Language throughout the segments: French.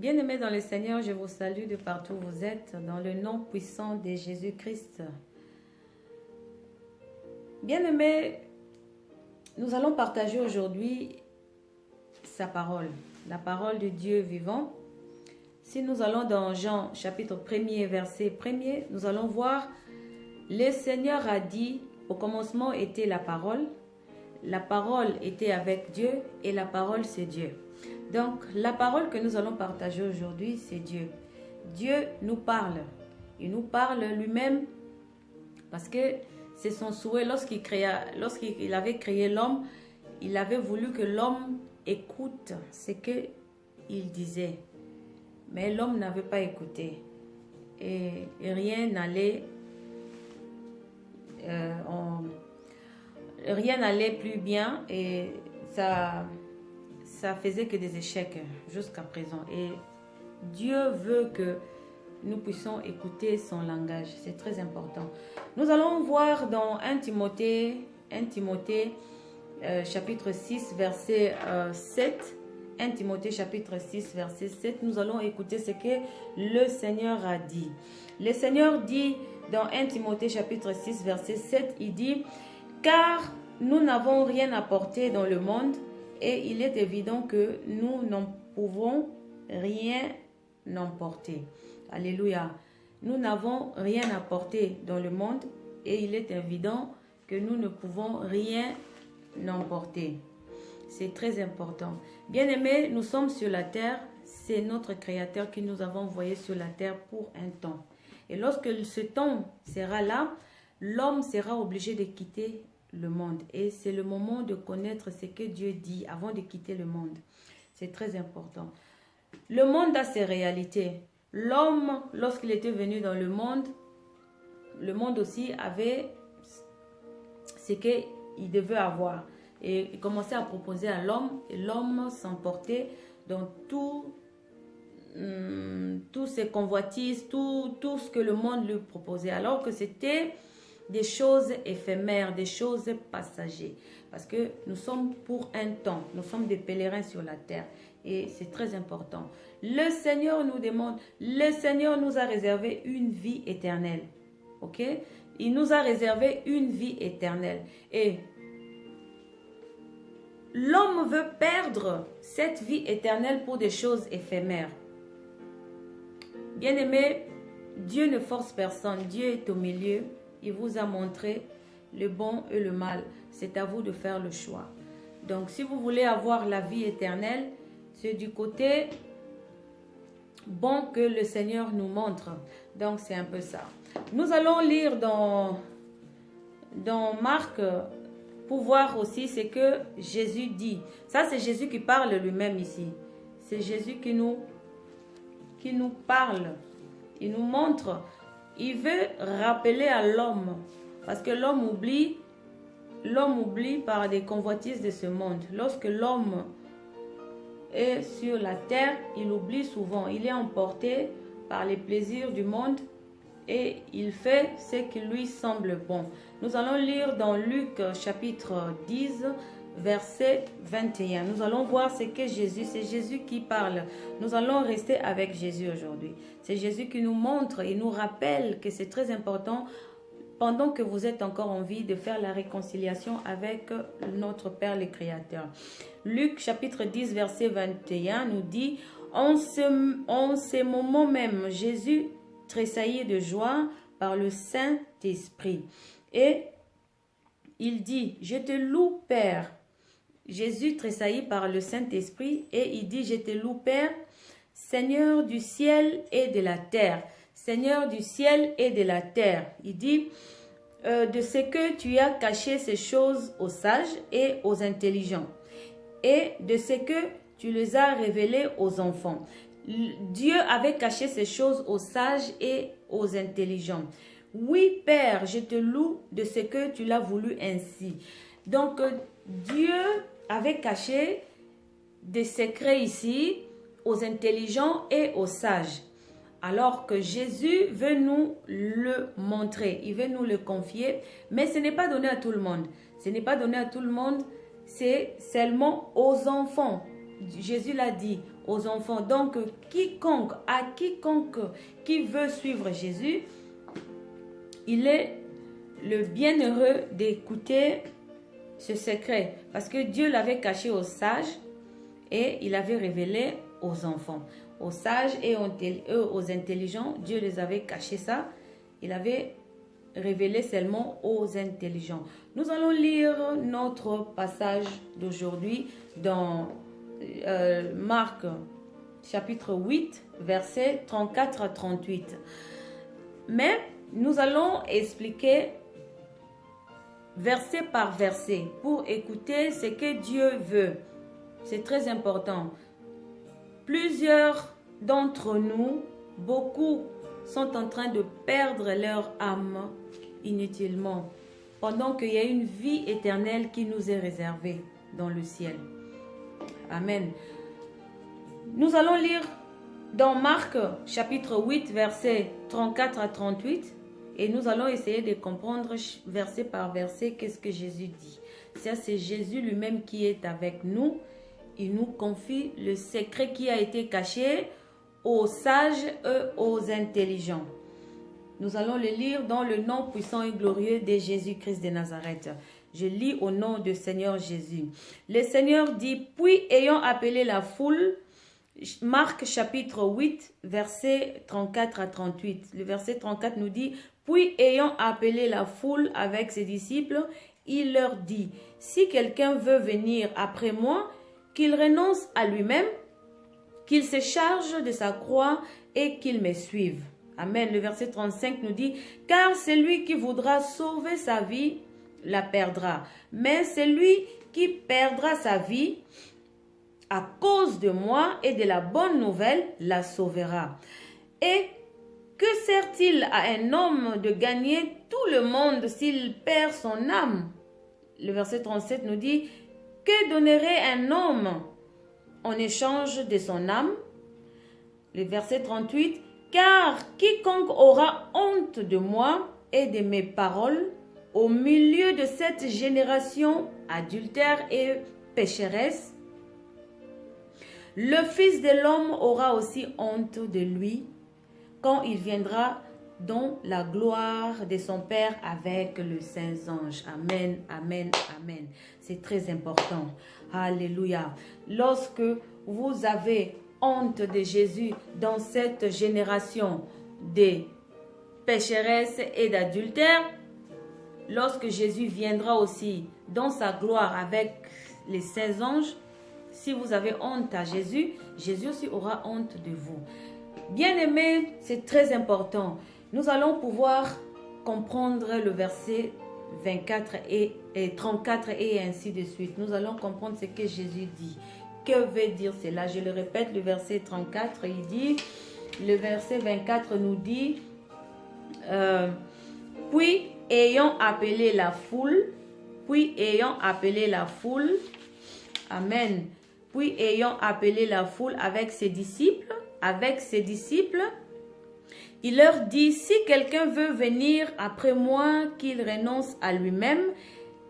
Bien-aimés dans le Seigneur, je vous salue de partout où vous êtes, dans le nom puissant de Jésus-Christ. Bien-aimés, nous allons partager aujourd'hui sa parole, la parole de Dieu vivant. Si nous allons dans Jean chapitre 1er, verset 1er, nous allons voir, le Seigneur a dit, au commencement était la parole était avec Dieu et la parole c'est Dieu. Donc, la parole que nous allons partager aujourd'hui, c'est Dieu. Dieu nous parle. Il nous parle lui-même parce que c'est son souhait lorsqu'il avait créé l'homme, il avait voulu que l'homme écoute ce qu'il disait. Mais l'homme n'avait pas écouté. Et rien n'allait plus bien et ça faisait que des échecs jusqu'à présent. Et Dieu veut que nous puissions écouter son langage. C'est très important. Nous allons voir dans 1 Timothée chapitre 6, verset 7. 1 Timothée chapitre 6, verset 7. Nous allons écouter ce que le Seigneur a dit. Le Seigneur dit dans 1 Timothée chapitre 6, verset 7, il dit « Car nous n'avons rien apporté dans le monde, et il est évident que nous n'en pouvons rien emporter. » Alléluia. Nous n'avons rien apporté dans le monde et il est évident que nous ne pouvons rien emporter. C'est très important. Bien-aimés, nous sommes sur la terre. C'est notre Créateur qui nous a envoyés sur la terre pour un temps. Et lorsque ce temps sera là, l'homme sera obligé de quitter le monde. Et c'est le moment de connaître ce que Dieu dit avant de quitter le monde. C'est très important. Le monde a ses réalités. L'homme, lorsqu'il était venu dans le monde aussi avait ce qu'il devait avoir. Et il commençait à proposer à l'homme, et l'homme s'emportait dans toutes ses convoitises, tout ce que le monde lui proposait. Alors que c'était des choses éphémères, des choses passagères. Parce que nous sommes pour un temps, nous sommes des pèlerins sur la terre. Et c'est très important. Le Seigneur nous demande, le Seigneur nous a réservé une vie éternelle. Ok? Il nous a réservé une vie éternelle. Et l'homme veut perdre cette vie éternelle pour des choses éphémères. Bien-aimé, Dieu ne force personne. Dieu est au milieu. Il vous a montré le bon et le mal. C'est à vous de faire le choix. Donc, si vous voulez avoir la vie éternelle, c'est du côté bon que le Seigneur nous montre. Donc, c'est un peu ça. Nous allons lire dans Marc pour voir aussi ce que Jésus dit. Ça, c'est Jésus qui parle lui-même ici. C'est Jésus qui nous parle. Il nous montre. Il veut rappeler à l'homme. Parce que l'homme oublie par des convoitises de ce monde. Lorsque l'homme est sur la terre, il oublie souvent. Il est emporté par les plaisirs du monde et il fait ce qui lui semble bon. Nous allons lire dans Luc chapitre 10, verset 21. Nous allons voir ce que Jésus, c'est Jésus qui parle. Nous allons rester avec Jésus aujourd'hui. C'est Jésus qui nous montre et nous rappelle que c'est très important pendant que vous êtes encore en vie de faire la réconciliation avec notre Père le Créateur. Luc chapitre 10 verset 21 nous dit « En ce moment même, Jésus tressaillit de joie par le Saint-Esprit. » Et il dit « Je te loue, Père. » Jésus tressaillit par le Saint-Esprit et il dit « Je te loue, Père, Seigneur du ciel et de la terre. » Seigneur du ciel et de la terre. Il dit de ce que tu as caché ces choses aux sages et aux intelligents et de ce que tu les as révélées aux enfants. Dieu avait caché ces choses aux sages et aux intelligents. Oui, Père, je te loue de ce que tu l'as voulu ainsi. Donc, Dieu avait caché des secrets ici aux intelligents et aux sages. Alors que Jésus veut nous le montrer, il veut nous le confier, mais ce n'est pas donné à tout le monde. Ce n'est pas donné à tout le monde, c'est seulement aux enfants. Jésus l'a dit aux enfants. Donc, quiconque qui veut suivre Jésus, il est le bienheureux d'écouter ce secret. Parce que Dieu l'avait caché aux sages et il avait révélé aux enfants. Aux sages et aux intelligents, Dieu les avait caché ça. Il avait révélé seulement aux intelligents. Nous allons lire notre passage d'aujourd'hui dans Marc chapitre 8, versets 34 à 38. Mais nous allons expliquer verset par verset pour écouter ce que Dieu veut. C'est très important. Plusieurs d'entre nous, beaucoup, sont en train de perdre leur âme inutilement, pendant qu'il y a une vie éternelle qui nous est réservée dans le ciel. Amen. Nous allons lire dans Marc chapitre 8, versets 34 à 38, et nous allons essayer de comprendre verset par verset qu'est-ce que Jésus dit. Ça, c'est Jésus lui-même qui est avec nous. Il nous confie le secret qui a été caché aux sages et aux intelligents. Nous allons le lire dans le nom puissant et glorieux de Jésus-Christ de Nazareth. Je lis au nom du Seigneur Jésus. Le Seigneur dit, puis ayant appelé la foule, Marc chapitre 8, verset 34 à 38. Le verset 34 nous dit, puis ayant appelé la foule avec ses disciples, il leur dit, si quelqu'un veut venir après moi, qu'il renonce à lui-même, qu'il se charge de sa croix et qu'il me suive. Amen. Le verset 35 nous dit, car celui qui voudra sauver sa vie, la perdra. Mais celui qui perdra sa vie, à cause de moi et de la bonne nouvelle, la sauvera. Et que sert-il à un homme de gagner tout le monde s'il perd son âme? Le verset 37 nous dit, que donnerait un homme en échange de son âme? Le verset 38, car quiconque aura honte de moi et de mes paroles au milieu de cette génération adultère et pécheresse, le Fils de l'homme aura aussi honte de lui quand il viendra dans la gloire de son Père avec les saints anges. Amen, amen, amen. C'est très important. Alléluia. Lorsque vous avez honte de Jésus dans cette génération de pécheresses et d'adultères, lorsque Jésus viendra aussi dans sa gloire avec les saints anges, si vous avez honte à Jésus, Jésus aussi aura honte de vous. Bien-aimés, c'est très important. Nous allons pouvoir comprendre le verset 24 et 34 et ainsi de suite. Nous allons comprendre ce que Jésus dit. Que veut dire cela? Je le répète, le verset 34, il dit, le verset 24 nous dit, puis ayant appelé la foule, amen, puis ayant appelé la foule avec ses disciples, il leur dit, si quelqu'un veut venir après moi, qu'il renonce à lui-même,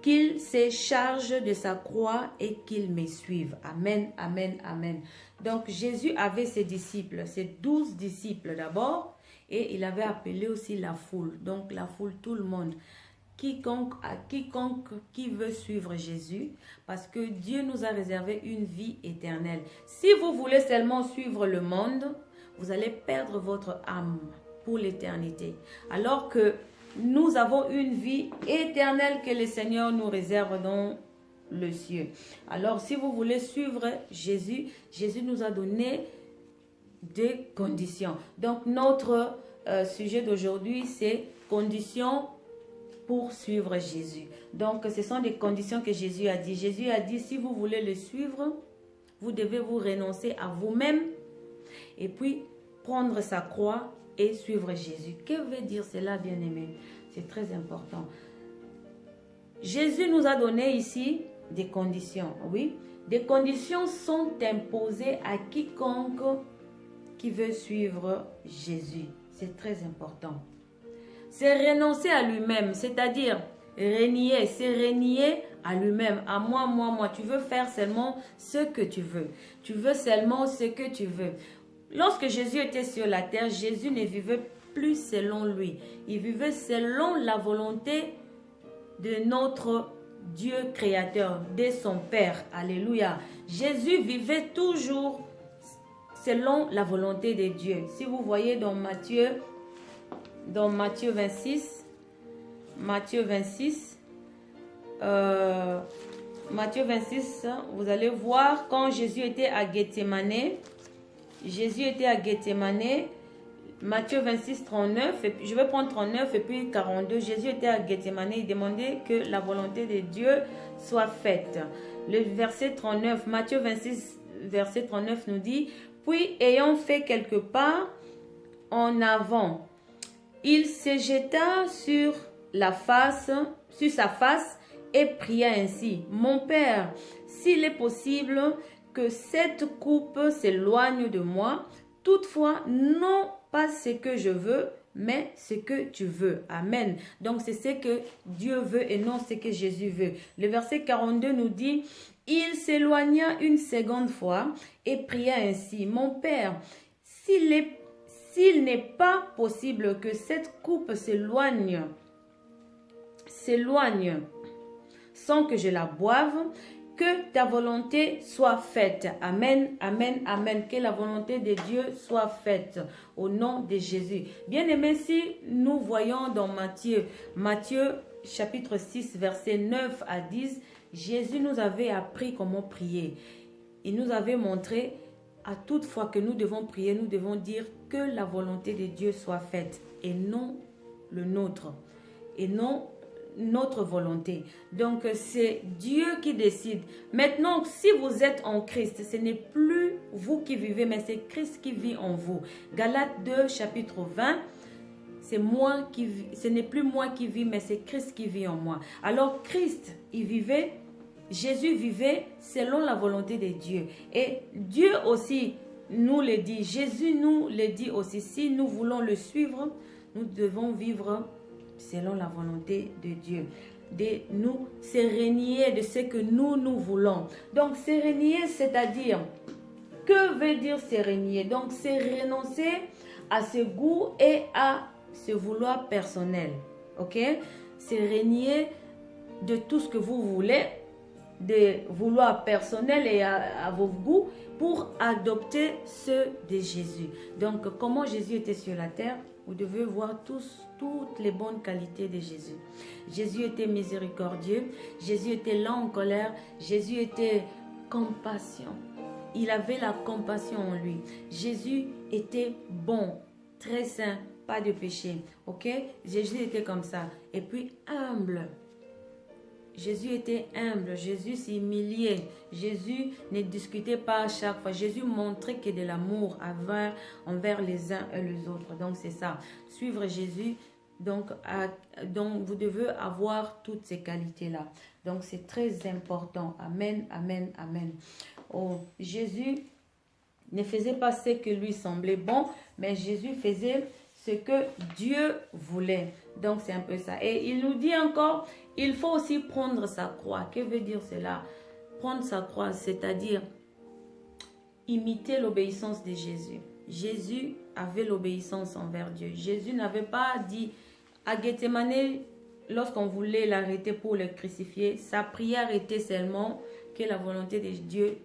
qu'il se charge de sa croix et qu'il me suive. Amen, amen, amen. Donc Jésus avait ses disciples, ses 12 disciples d'abord, et il avait appelé aussi la foule. Donc la foule, tout le monde. Quiconque qui veut suivre Jésus, parce que Dieu nous a réservé une vie éternelle. Si vous voulez seulement suivre le monde, vous allez perdre votre âme pour l'éternité. Alors que nous avons une vie éternelle que le Seigneur nous réserve dans le ciel. Alors si vous voulez suivre Jésus, Jésus nous a donné des conditions. Donc notre sujet d'aujourd'hui, c'est conditions pour suivre Jésus. Donc ce sont des conditions que Jésus a dit. Jésus a dit, si vous voulez le suivre, vous devez vous renoncer à vous-même et puis prendre sa croix et suivre Jésus. Que veut dire cela, bien-aimé? C'est très important. Jésus nous a donné ici des conditions. Oui, des conditions sont imposées à quiconque qui veut suivre Jésus. C'est très important. C'est renoncer à lui-même, c'est-à-dire renier, c'est renier à lui-même, à moi, moi, moi. Tu veux faire seulement ce que tu veux. Tu veux seulement ce que tu veux. Lorsque Jésus était sur la terre, Jésus ne vivait plus selon lui. Il vivait selon la volonté de notre Dieu créateur, de son Père. Alléluia. Jésus vivait toujours selon la volonté de Dieu. Si vous voyez dans Matthieu 26, Matthieu 26, vous allez voir quand Jésus était à Gethsémane. Jésus était à Gethsémane. Matthieu 26, 39, et puis, je vais prendre 39 et puis 42. Jésus était à Gethsémane, il demandait que la volonté de Dieu soit faite. Le verset 39, Matthieu 26, verset 39 nous dit, « Puis ayant fait quelques pas en avant, il se jeta sur sa face et pria ainsi, « Mon Père, s'il est possible que cette coupe s'éloigne de moi, toutefois, non pas ce que je veux, mais ce que tu veux. » Amen. Donc, c'est ce que Dieu veut et non ce que Jésus veut. Le verset 42 nous dit, « Il s'éloigna une seconde fois et pria ainsi, « Mon Père, s'il n'est pas possible que cette coupe s'éloigne sans que je la boive, que ta volonté soit faite. » Amen, amen, amen. Que la volonté de Dieu soit faite au nom de Jésus. Bien-aimés, si nous voyons dans Matthieu chapitre 6, versets 9 à 10, Jésus nous avait appris comment prier. Il nous avait montré à toute fois que nous devons prier, nous devons dire que la volonté de Dieu soit faite et non le nôtre. Et non notre volonté. Donc, c'est Dieu qui décide. Maintenant, si vous êtes en Christ, ce n'est plus vous qui vivez, mais c'est Christ qui vit en vous. Galates 2, chapitre 20, ce n'est plus moi qui vis, mais c'est Christ qui vit en moi. Alors, Christ, Jésus vivait selon la volonté de Dieu. Et Dieu aussi nous le dit, Jésus nous le dit aussi, si nous voulons le suivre, nous devons vivre selon la volonté de Dieu, de nous se renier de ce que nous voulons. Donc, se renier, c'est-à-dire, que veut dire se renier? Donc, c'est renoncer à ce goût et à ce vouloir personnel. Ok? C'est renier de tout ce que vous voulez, de vouloir personnel et à vos goûts pour adopter ceux de Jésus. Donc, comment Jésus était sur la terre? Vous devez voir toutes les bonnes qualités de Jésus. Jésus était miséricordieux. Jésus était lent en colère. Jésus était compassion. Il avait la compassion en lui. Jésus était bon, très saint, pas de péché. Ok? Jésus était comme ça. Et puis humble. Jésus était humble, Jésus s'humiliait, Jésus ne discutait pas à chaque fois. Jésus montrait que de l'amour envers les uns et les autres. Donc c'est ça, suivre Jésus, donc vous devez avoir toutes ces qualités-là. Donc c'est très important. Amen, amen, amen. Oh, Jésus ne faisait pas ce que lui semblait bon, mais Jésus faisait ce que Dieu voulait. Donc c'est un peu ça. Et il nous dit encore, il faut aussi prendre sa croix. Que veut dire cela? Prendre sa croix, c'est-à-dire imiter l'obéissance de Jésus. Jésus avait l'obéissance envers Dieu. Jésus n'avait pas dit à Gethsémane, lorsqu'on voulait l'arrêter pour le crucifier, sa prière était seulement que la volonté de Dieu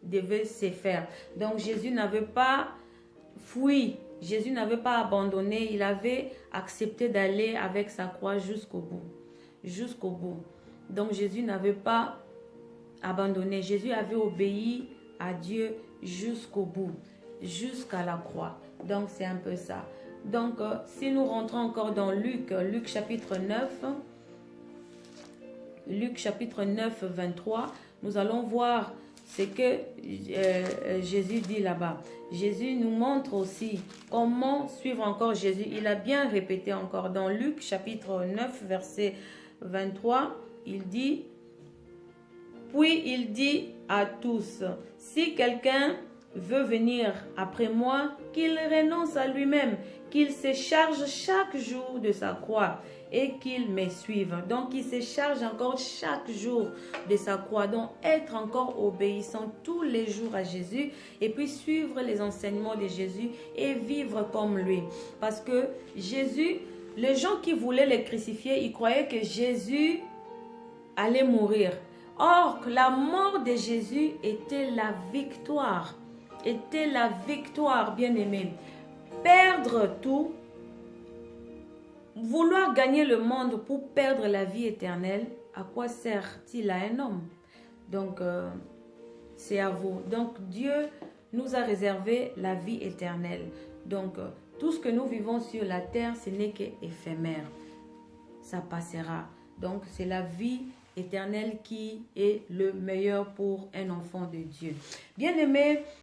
devait se faire. Donc Jésus n'avait pas fui. Jésus n'avait pas abandonné, il avait accepté d'aller avec sa croix jusqu'au bout. Jusqu'au bout. Donc Jésus n'avait pas abandonné. Jésus avait obéi à Dieu jusqu'au bout, jusqu'à la croix. Donc c'est un peu ça. Donc si nous rentrons encore dans Luc chapitre 9, Luc chapitre 9, 23, nous allons voir ce que Jésus dit là-bas. Jésus nous montre aussi comment suivre encore Jésus. Il a bien répété encore dans Luc chapitre 9 verset 23. Il dit, puis il dit à tous, si quelqu'un veut venir après moi, qu'il renonce à lui-même, qu'il se charge chaque jour de sa croix et qu'ils me suivent. Donc, il se charge encore chaque jour de sa croix. Donc, être encore obéissant tous les jours à Jésus et puis suivre les enseignements de Jésus et vivre comme lui. Parce que Jésus, les gens qui voulaient le crucifier, ils croyaient que Jésus allait mourir. Or, la mort de Jésus était la victoire. Était la victoire, bien-aimé. Perdre tout, vouloir gagner le monde pour perdre la vie éternelle, à quoi sert-il à un homme? Donc, c'est à vous. Donc, Dieu nous a réservé la vie éternelle. Donc, tout ce que nous vivons sur la terre, ce n'est qu'éphémère. Ça passera. Donc, c'est la vie éternelle qui est le meilleur pour un enfant de Dieu. Bien-aimé,